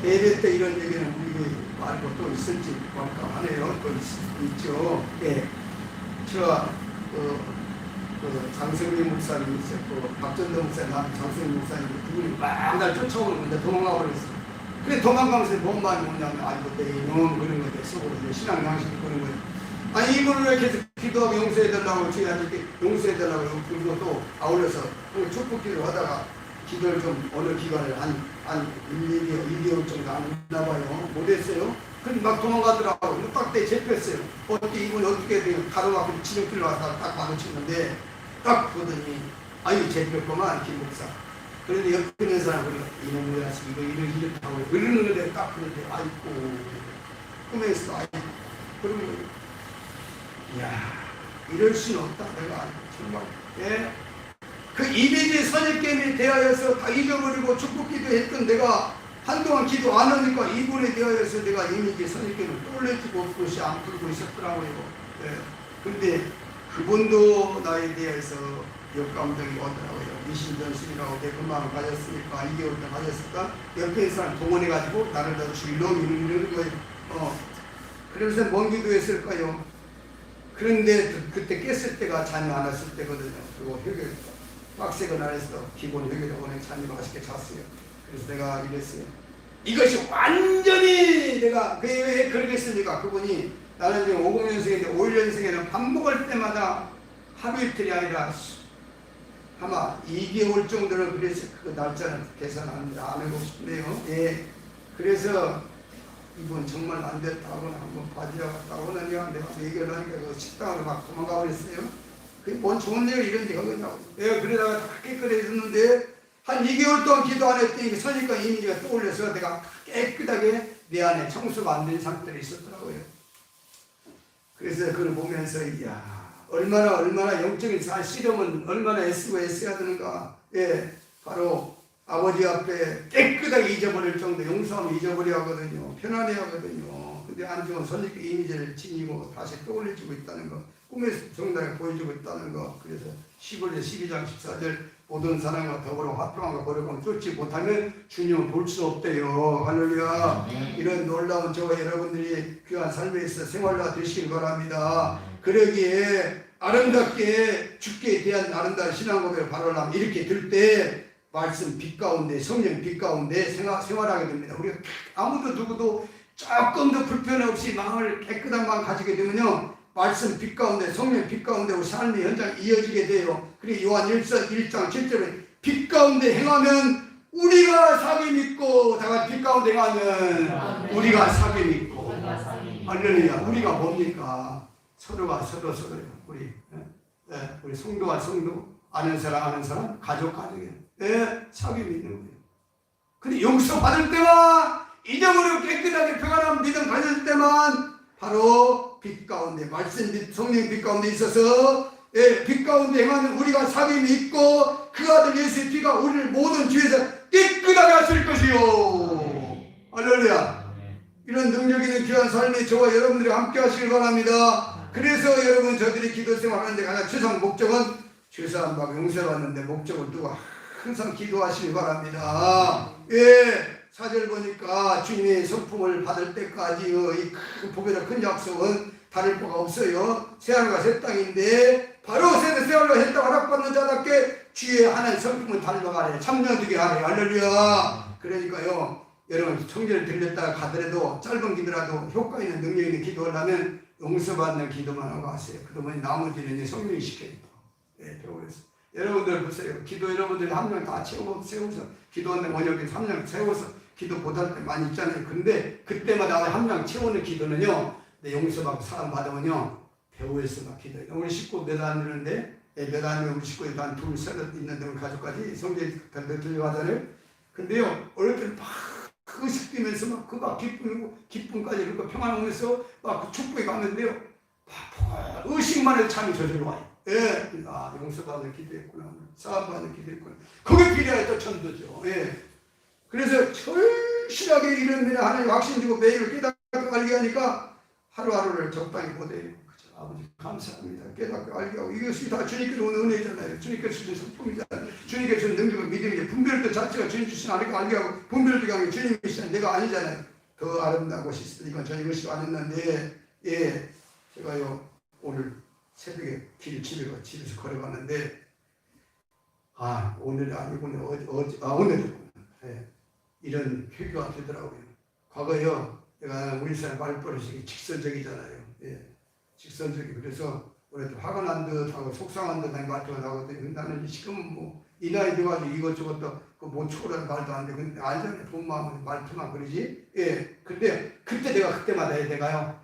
예배 때 이런 얘기는 우리 말고 또 있을지 깜깜하네요. 또 있죠. 예, 제가 장성민 목사님이 있었고 박전도 목사님, 장성민 목사님 두 분이 막 날 쫓아오는데 도망가 버렸어요. 그래 도망가면서 뭔 말이 뭐냐면 아이고 내 이놈 그런 거죠. 속으로 이제 신앙 양식 그런 거예요. 아니 이분을 왜 계속 기도하고 용서해달라고 저희한테 용서해달라고 그리고 또 아울러서 축복기도 하다가 기도를 좀 어느 기간을 한 1개월 정도 안 했나봐요. 못했어요. 근데 막 도망가더라고요. 딱 때 잡혔어요. 어떻게 이분 어떻게 가로막고 지름길로 와서 딱 마주치는데 딱 보더니 아유 잡혔구만 김 목사. 그런데 옆에 있는 사람은 이놈의 자식 이거 이렇다고 그러는데 딱 그런데 아이고 꿈에서 아이고 그러면 이야 이럴 수는 없다 내가 정말 예? 그 이미지 선입견에 대하여서 다 잊어버리고 축복기도 했던 내가 한동안 기도 안 하니까 이분에 대하여서 내가 이미지 선입견을 떠올려주고 그것이 안 풀고 있었더라고요. 예. 근데 그분도 나에 대해서 역감정이 오더라고요. 미신전술이라고 내 금방을 가졌으니까 2개월 동안 가졌을까? 옆에 있는 사람 동원해가지고 나를 더 죽이려고 이러는 거예요. 그래서 뭔 기도했을까요? 그런데 그때 깼을 때가 잠이 안 왔을 때거든요. 그리고 회개 빡세고 나해서 기본 회개도원에 잠이 맛있게 잤어요. 그래서 내가 이랬어요. 이것이 완전히 내가 왜 그러겠습니까? 그분이 나는 지금 50년생인데 51년생에는 밥 먹을 때마다 하루 이틀이 아니라 아마 2개월 정도는 그래서 그 날짜는 계산 안 하고 싶네요. 예. 그래서 이분 정말 안 됐다고는 한번 봐주려고 내가 얘기를 하니까 그 식당으로 막 도망가 버렸어요. 그게 뭔 좋은 얘기 이런 데가 그냐고. 내가 그러다가 다 깨끗해졌는데 한 2개월 동안 기도 안 했더니 선입과 이미지가 떠올려서 내가 깨끗하게 내 안에 청소가 안 된 상태로 있었더라고요. 그래서 그걸 보면서 이야 얼마나 영적인 씨름은 얼마나 애써야 되는가. 예, 바로 아버지 앞에 깨끗하게 잊어버릴 정도 용서하면 잊어버려 하거든요. 편안해 하거든요. 근데 안중은 선입과 이미지를 지니고 다시 떠올려주고 있다는 거. 꿈에서 정당히 보여주고 있다는 거. 그래서 11절 12장 14절 모든 사람과 더불어 화평함과 거룩함을 쫓지 못하면 주님을 볼 수 없대요. 할렐루야. 이런 놀라운 저와 여러분들이 귀한 삶에 있어 생활화 되시길 바랍니다. 그러기에 아름답게 주께 대한 아름다운 신앙 고백을 바라려면 이렇게 들 때 말씀 빛 가운데 성령 빛 가운데 생활하게 됩니다. 우리가 아무도 누구도 조금 더 불편 없이 마음을 깨끗한 마음 가지게 되면요 말씀 빛 가운데 성령 빛 가운데 우리 삶의 현장이 이어지게 돼요. 그리고 요한 1장 7절에 빛 가운데 행하면 우리가 사귐 있고 다 같이 빛 가운데 행하면 우리가 사귐 있고 할렐루야. 우리가 뭡니까? 서로가 서로요. 우리 성도와 성도 아는 사람 가족이에요. 사귐이 있는 거예요. 근데 용서 받을 때만 잊어버리고 깨끗하게 평안한 믿음 가질 때만 바로 빛 가운데 말씀 빛 성령 빛 가운데 있어서 빛 가운데 행하는 우리가 사귐이 있고 그 아들 예수의 피가 우리를 모든 죄에서 깨끗하게 하실 것이요. 할렐루야. 이런 능력 있는 귀한 삶에 저와 여러분들이 함께 하시길 바랍니다. 그래서 여러분 저들이 기도 생활하는데 가장 최상 목적은 죄사함 받고 용서받는데 목적을 두고 항상 기도하시길 바랍니다. 예. 4절 보니까 주님의 성품을 받을 때까지 이 큰 복이라 큰 약속은 다를 바가 없어요. 새하늘과 새 땅인데 바로 새하늘과 새 땅을 허락받는 자답게 주의 하나님 성품을 닮아가래 참여되게 하래. 할렐루야. 그러니까요 여러분 성전을 들렸다가 가더라도 짧은 기도라도 효과 있는 능력 있는 기도를 하면 용서받는 기도만 하고 하세요. 그러면 나머지는 성령이 시켜요. 예, 배우겠어요. 여러분들 보세요. 기도 여러분들이 한 명 다 세워서 기도하는 원역에 3명 세워서 기도 못할 때 많이 있잖아요. 근데 그때마다 한 명 채우는 기도는요 내 용서받고 사람 받으면요 배우에서 막 기도해요. 우리 식구 몇 안 되는데 몇 안 되면 우리 식구에도 한 둘, 셋 있는데 우리 가족까지 성전에 들려가잖아요. 근데요 어릴 때는 막 그식 뛰면서 막 그 막 기쁨까지 그리고 평안 오면서 막 그 축복에 가는데요 막 의식만 해도 참이 저절로 와요. 예, 용서받는 기도했구나, 사함받는 기도했구나. 그게 필요해 또 천도죠. 예. 그래서 절실하게 이런 일에 하나님 확신 주고 매일 깨닫고 알게 하니까 하루하루를 적당히 보내요. 그렇죠? 아버지 감사합니다. 깨닫고 알게 하고 이것이 다 주님께서 오는 은혜잖아요. 주님께서 주신 성품이잖아요. 주님께서 주신 능력은 믿음이에요. 분별도 자체가 주님 주신 아니까 알게 하고 분별도 하는 주님이시잖아요. 내가 아니잖아요. 더 아름다운 것이 있으니까 저는 이것이 아니었는데 예, 제가요 오늘 새벽에 집에서 걸어갔는데 오늘이 아니구나 오늘이구나. 예. 이런 회개가 되더라고요. 과거요, 내가 우리 사람 말버릇이 직선적이잖아요. 예, 직선적이. 그래서 우리도 화가 난 듯하고 속상한 듯한 말투가 나거든요. 나는 지금은 뭐 이 나이 돼가지고 이것저것 그못 초월한 말도 안 돼. 근데 알잖아요. 본 마음은 말투만 그러지. 예, 근데 그때마다 내가요,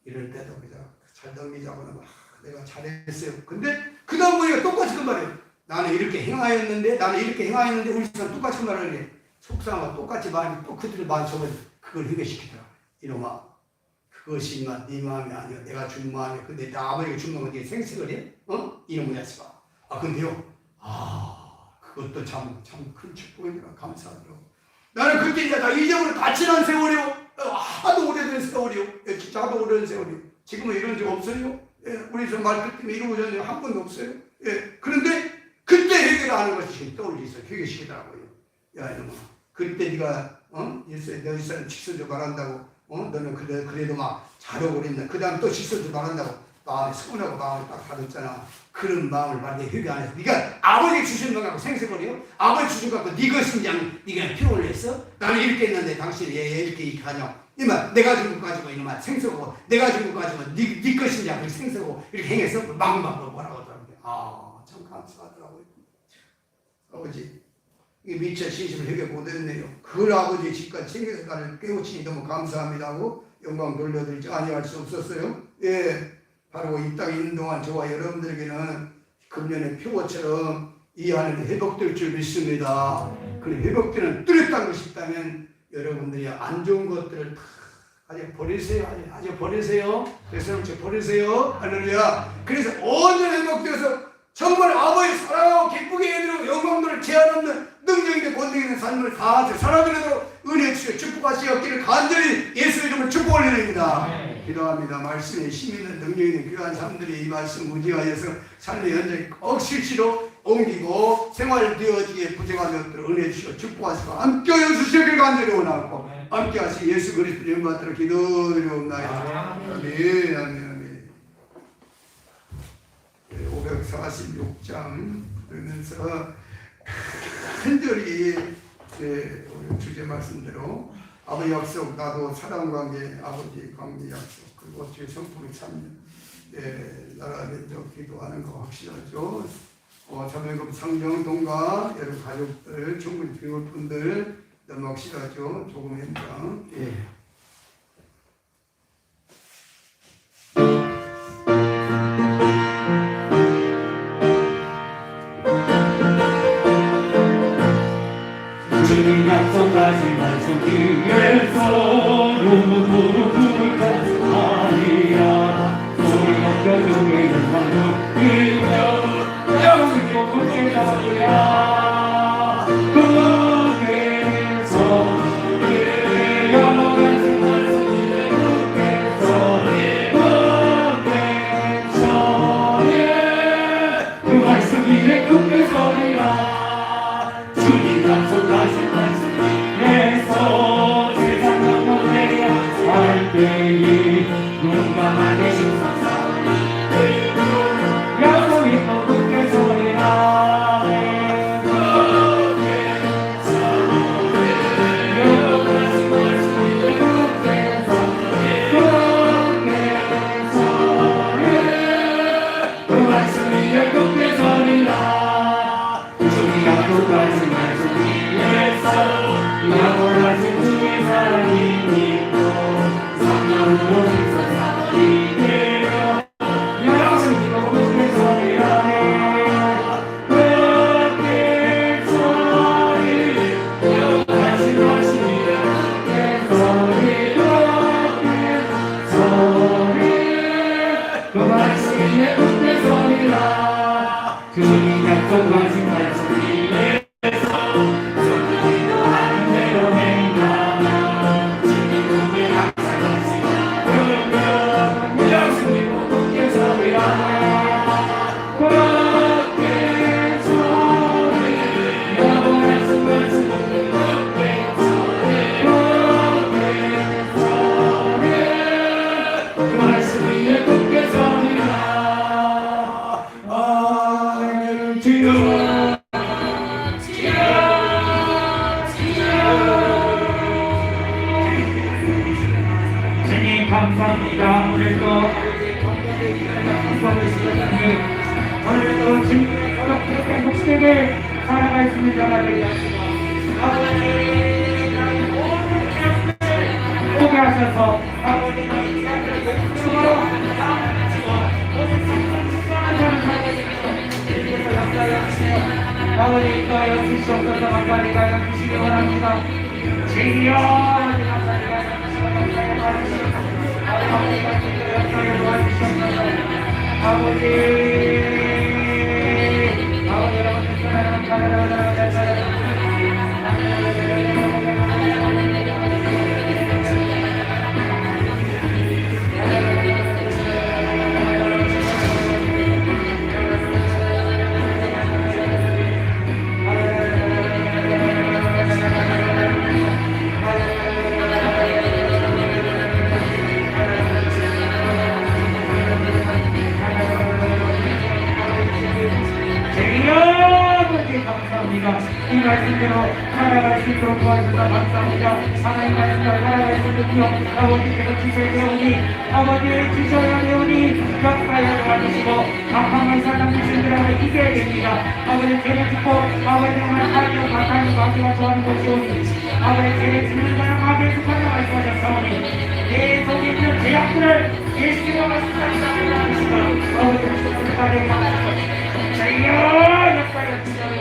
이럴 때도 그냥 잘 넘기자거나 막 내가 잘했어요. 근데 그 다음 보니까 똑같이 그 말이에요. 나는 이렇게 행하였는데 우리 사람 똑같이 말하는 게 속상하고 똑같이 말이 또 그들의 마음 속에 그걸 회개시키더라. 이놈아, 그것이 인마 네 마음이 아니야. 내가 준 마음이야. 근데 내 아버지가 준 마음은 네가 생색을 해? 이놈의 자식아. 근데요, 그것도 참 큰 축복이니까 감사하더라고. 나는 그때 이제 나 이제부터 다 지난 세월이요. 하도 오래된 세월이요. 진짜 하도 오래된 세월이요. 지금은 이런 적 없어요. 예, 우리 저 말들 때문에 이러고 저러고 한 번도 없어요. 예, 그런데 그때 회개를 하는 것이 지금 떠올리서 회개시키더라고요. 야 이놈아, 그때 네가 너희 사람 직선적으로 말한다고 너는 그래도 막 잘하고 그랬나. 그 다음 또 직선적으로 말한다고 마음이 서운하고 마음을 딱 닫았잖아. 그런 마음을 말내 회개 안 해서 네가 아버지 주신 거 갖고 생색거려? 아버지 주신 거 갖고 네 것인지 네가 표현을 했어? 나는 이렇게 했는데 당신이 이렇게 하냐? 이마 내가 준 거 가지고 이놈아 생색하고 내가 준 거 가지고 네 것인지 그렇게 생색하고 이렇게 행해서 막막으로 뭐라고 하더라고요. 참 감사하더라고요. 아버지 이게 미처 진심을 회개 못했네요. 그걸 아버지 집까지 챙겨서 나를 깨우치니 너무 감사합니다 하고 영광 돌려드리지 아니할 수 없었어요. 예, 바로 이 땅에 있는 동안 저와 여러분들에게는 금년의 표고처럼 이 안에는 회복될 줄 믿습니다. 그 회복되는 뚜렷한 것이 있다면 여러분들이 안 좋은 것들을 다 아주 버리세요. 아주 버리세요. 그래서 버리세요. 할렐루야. 그래서 온전히 회복되어서 정말 아버지 사랑하고 기쁘게 해드리고 영광들을 제한 없는 능력있는 권능 있는 삶을 다 살아드리도록 은혜 주시고 축복하시옵기를 간절히 예수 이름으로 축복을 드립니다. 기도합니다. 말씀에 힘 있는 능력 있는 귀한 사람들이 이 말씀 무지하여서 삶의 현장에 꼭 실시로 옮기고 생활되어지기에 부족한 것들을 은혜 주시고 축복하시고 함께하여 주시기를 간절히 원하고 함께하시 예수 그리스도 이름 받들어 기도드리옵나이다. 아멘. 아멘. 546장 그러면서 간절히 우리 주제 말씀대로 아버지 약속 나도 사랑 관계 아버지 관계 약속 그리고 주의 성품이 참 나라 면적 기도하는 거 확실하죠. 자매금 상정동과 여러 가족들 충분히 배울 분들 너무 확실하죠. 조금 현장 주님 약속하신 말씀 위에서 눈물로 꿈을 가지하리라 소리 없겨 중에 영광을 빌며 영원히 꿈을 가리라 그에서 영원한 말씀이 그 말씀 위에 꿈을 서리라 주님 약속하신 말씀 위에서 세상 영원히 할 때에 용감하게 심사사오니 약속이 또 꿈을 서리라 영원하신 말씀 위에 꿈을 서리라 그 말씀 위에 꿈을 서리라 주님 약속하신 말씀 위에서 영원하신 주의 사랑이 있고 성령으로 있어서 이되어 약속이 꿈을 서리라 꿈을 서리 영원하신 말씀 위에 그 말씀 위에 꿈을 서리라 주님 약속하신 말씀 위에서 성령으로 하는 대로 행하며 주님 꿈을 항상 가시며 그러면 약속이고 꿈을 서리라 꿈을 서리 영원하신 말씀 위에 꿈을 서리 그 말씀 위에 꿈을 서리라 주여 기뻐하고 있으니 오늘도 주님의 거룩하게 행복되게 살아갈 수 있는 자가 되게 하시고 아버지 나의 모든 죄악을 보게 하셔서 아버지 나의 죄악을 예수님으로 나아가시고 오늘 성탄 자는 살게 주님께서 역사하여 주세요. 아버지 또하여 주시옵소서. 감사합니다. 주시기 원합니다. 주여 감사합니다. 역사에 봐주시옵소서. 아버지가 주여 역사에 도와주시옵소서. 아버지 여러분 사랑하는 감사합니다. 이 말씀대로 살아갈 수 있도록 도와주셔서 감사합니다. 하나님 말씀대로 살아갈 수 있도록 아버지께서 주셔야 되오니 아버지의 주셔야 되오니 역사에 도와주시고 아팡을 사람 주신들하고 이겨야 됩니다. 아버지 죄를 짓고 아버지 정말 하나님 가까이 마귀가 좋아하는 것이오니 아버지 죄를 짓는 자는 마귀의 속하는 말씀하셨사오니 내 속에 있는 죄악들을 예수님과 말씀하시고 아버지 주님까지 감사합니다. 역사에 주셔야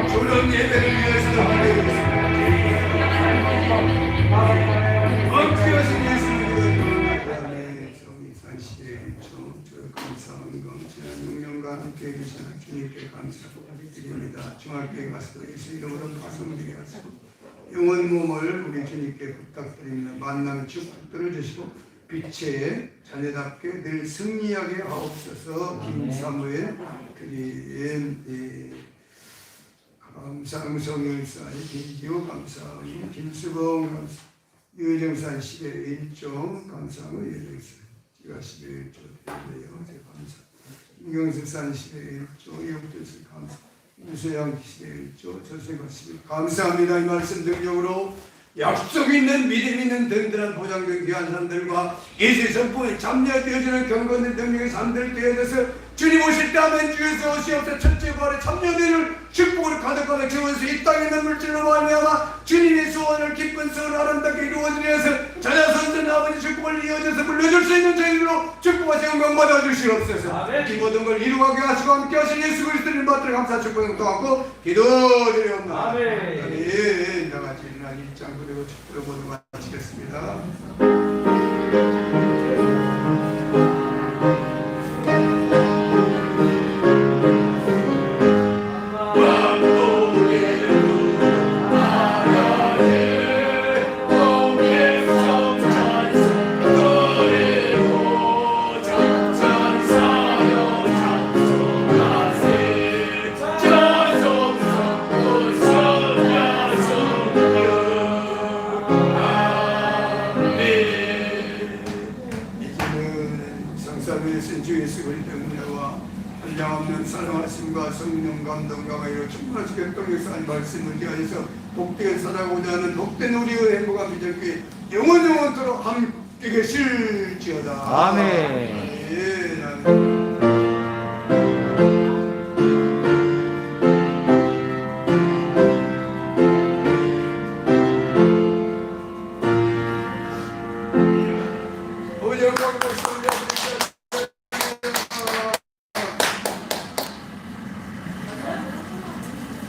저런 예배를 위해서 엄청하신 예수님을 함께 계시는 주님께 감사드립니다. 중학교에 가서도 예수 이름으로 말씀드리게 하시고 영원 몸을 우리 주님께 부탁드립니다. 만남 축복들을 주시고 빛의 자녀답게 늘 승리하게 하옵소서. 김사무엘 그리엔 감사음성열사의 김기호 감사합니다. 김수봉 감사 유정산 10의 1종 감사합니다. 유정산 제가 11조 드리네요. 제가 감사 김경석산 10의 1조 이용주스 감사 유소양 10의 1조 저세가 10의 감사합니다. 이 말씀 능력으로 약속 있는 믿음 있는 든든한 보장된 귀한 사람들과 예수의 선포에 참여되어지는 경건된 능력의 사람들 되어져서 주님 오실 때 아멘 주에서 오시옵소서. 첫째 부활의 참여되는 축복으로 가득하게 채워서 이 땅에 있는 물질로 말미암아 주님의 소원을 기쁜 소원을 아름답게 이루어지면서 자녀선전 아버지 축복을 이어져서 물려줄 수 있는 저희로 축복과 영광 받아주시옵소서. 이 모든 걸 이루어가게 하시고 함께 하신 예수 그리스도를 받들어 감사 축복을 통하고 기도드리옵나이다. 아멘. 나같이 일어나 1장 그리고 축복을 모두 마치겠습니다. 성령 감동과 이로 충만하시게 통해서 한 말씀을 대하여서 복되게 살아가고자 하는 복된 우리의 행복한 미적기 영원토록 함께 계실지어다. 아멘. 예.